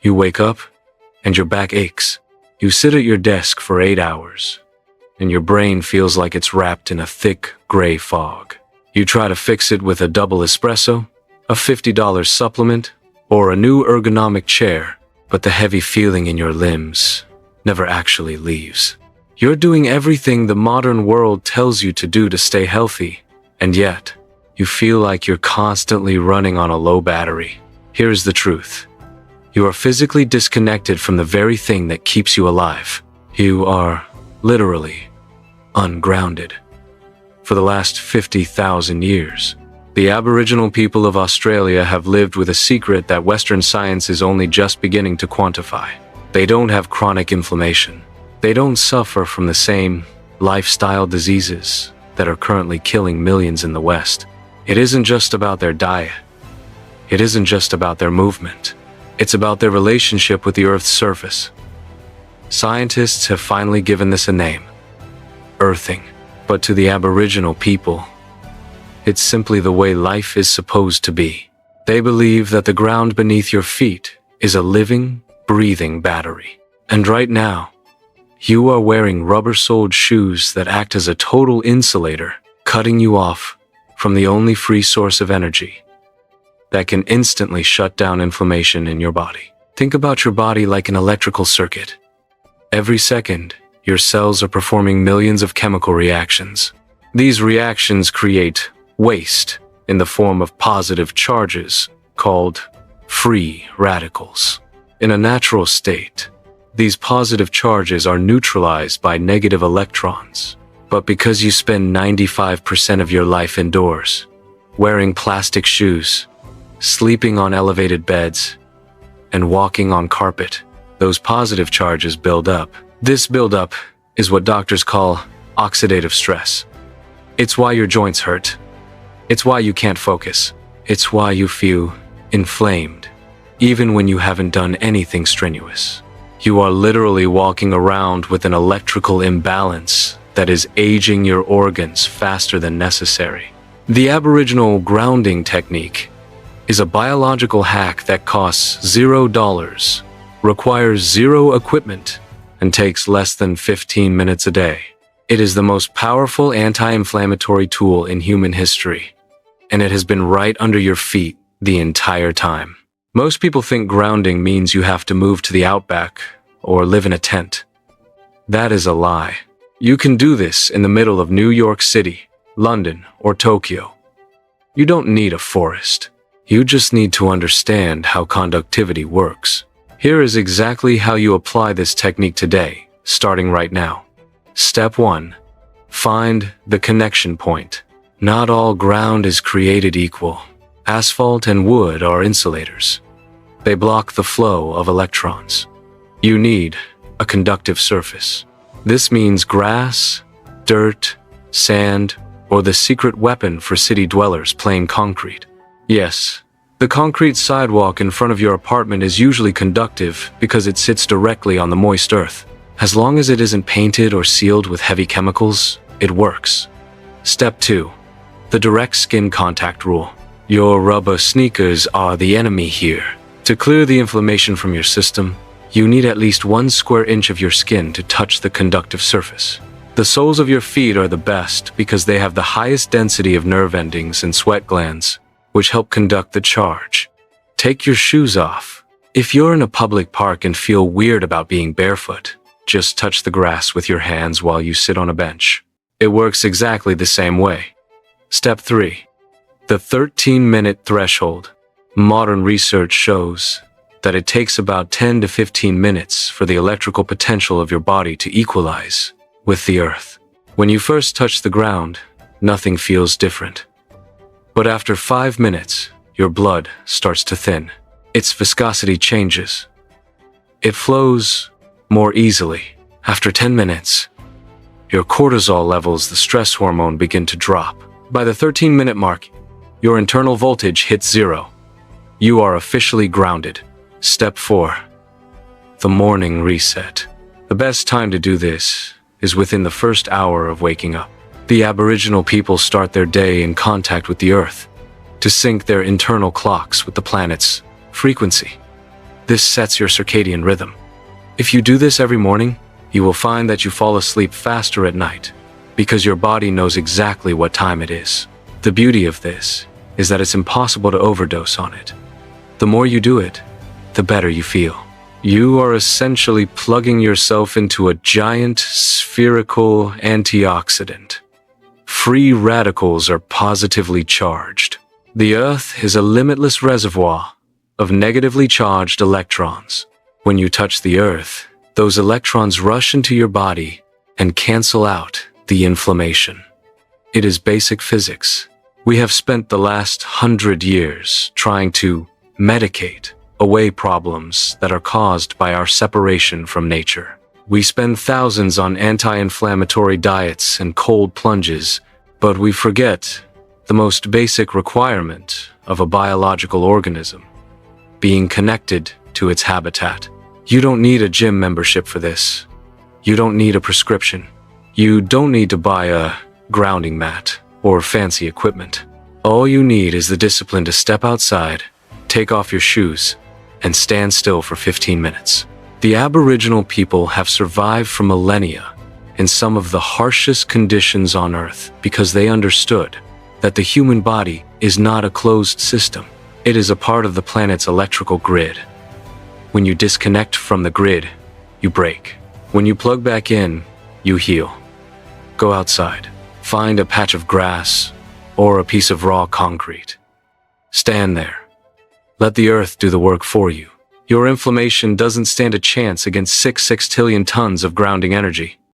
You wake up, and your back aches. You sit at your desk for 8 hours, and your brain feels like it's wrapped in a thick, gray fog. You try to fix it with a double espresso, a $50 supplement, or a new ergonomic chair, but the heavy feeling in your limbs never actually leaves. You're doing everything the modern world tells you to do to stay healthy, and yet, you feel like you're constantly running on a low battery. Here's the truth. You are physically disconnected from the very thing that keeps you alive. You are literally ungrounded. For the last 50,000 years, the Aboriginal people of Australia have lived with a secret that Western science is only just beginning to quantify. They don't have chronic inflammation. They don't suffer from the same lifestyle diseases that are currently killing millions in the West. It isn't just about their diet. It isn't just about their movement. It's about their relationship with the Earth's surface. Scientists have finally given this a name: earthing. But to the Aboriginal people, it's simply the way life is supposed to be. They believe that the ground beneath your feet is a living, breathing battery. And right now, you are wearing rubber-soled shoes that act as a total insulator, cutting you off from the only free source of energy that can instantly shut down inflammation in your body. Think about your body like an electrical circuit. Every second, your cells are performing millions of chemical reactions. These reactions create waste in the form of positive charges called free radicals. In a natural state, these positive charges are neutralized by negative electrons. But because you spend 95% of your life indoors, wearing plastic shoes, sleeping on elevated beds, and walking on carpet, those positive charges build up. This buildup is what doctors call oxidative stress. It's why your joints hurt. It's why you can't focus. It's why you feel inflamed, even when you haven't done anything strenuous. You are literally walking around with an electrical imbalance that is aging your organs faster than necessary. The Aboriginal grounding technique is a biological hack that costs $0, requires zero equipment, and takes less than 15 minutes a day. It is the most powerful anti-inflammatory tool in human history, and it has been right under your feet the entire time. Most people think grounding means you have to move to the outback or live in a tent. That is a lie. You can do this in the middle of New York City, London, or Tokyo. You don't need a forest. You just need to understand how conductivity works. Here is exactly how you apply this technique today, starting right now. Step 1. Find the connection point. Not all ground is created equal. Asphalt and wood are insulators. They block the flow of electrons. You need a conductive surface. This means grass, dirt, sand, or the secret weapon for city dwellers, plain concrete. Yes, the concrete sidewalk in front of your apartment is usually conductive because it sits directly on the moist earth. As long as it isn't painted or sealed with heavy chemicals, it works. Step 2. The direct skin contact rule. Your rubber sneakers are the enemy here. To clear the inflammation from your system, you need at least 1 square inch of your skin to touch the conductive surface. The soles of your feet are the best because they have the highest density of nerve endings and sweat glands, which help conduct the charge. Take your shoes off. If you're in a public park and feel weird about being barefoot, just touch the grass with your hands while you sit on a bench. It works exactly the same way. Step 3. The 13-minute threshold. Modern research shows that it takes about 10 to 15 minutes for the electrical potential of your body to equalize with the earth. When you first touch the ground, nothing feels different. But after 5 minutes, your blood starts to thin. Its viscosity changes. It flows more easily. After 10 minutes, your cortisol levels, the stress hormone, begin to drop. By the 13-minute mark, your internal voltage hits 0. You are officially grounded. Step 4. The morning reset. The best time to do this is within the first hour of waking up. The Aboriginal people start their day in contact with the earth to sync their internal clocks with the planet's frequency. This sets your circadian rhythm. If you do this every morning, you will find that you fall asleep faster at night because your body knows exactly what time it is. The beauty of this is that it's impossible to overdose on it. The more you do it, the better you feel. You are essentially plugging yourself into a giant spherical antioxidant. Free radicals are positively charged. The Earth is a limitless reservoir of negatively charged electrons. When you touch the Earth, those electrons rush into your body and cancel out the inflammation. It is basic physics. We have spent the last 100 years trying to medicate away problems that are caused by our separation from nature. We spend thousands on anti-inflammatory diets and cold plunges, but we forget the most basic requirement of a biological organism: being connected to its habitat. You don't need a gym membership for this. You don't need a prescription. You don't need to buy a grounding mat or fancy equipment. All you need is the discipline to step outside, take off your shoes, and stand still for 15 minutes. The Aboriginal people have survived for millennia in some of the harshest conditions on Earth because they understood that the human body is not a closed system. It is a part of the planet's electrical grid. When you disconnect from the grid, you break. When you plug back in, you heal. Go outside. Find a patch of grass or a piece of raw concrete. Stand there. Let the Earth do the work for you. Your inflammation doesn't stand a chance against 6 sextillion tons of grounding energy.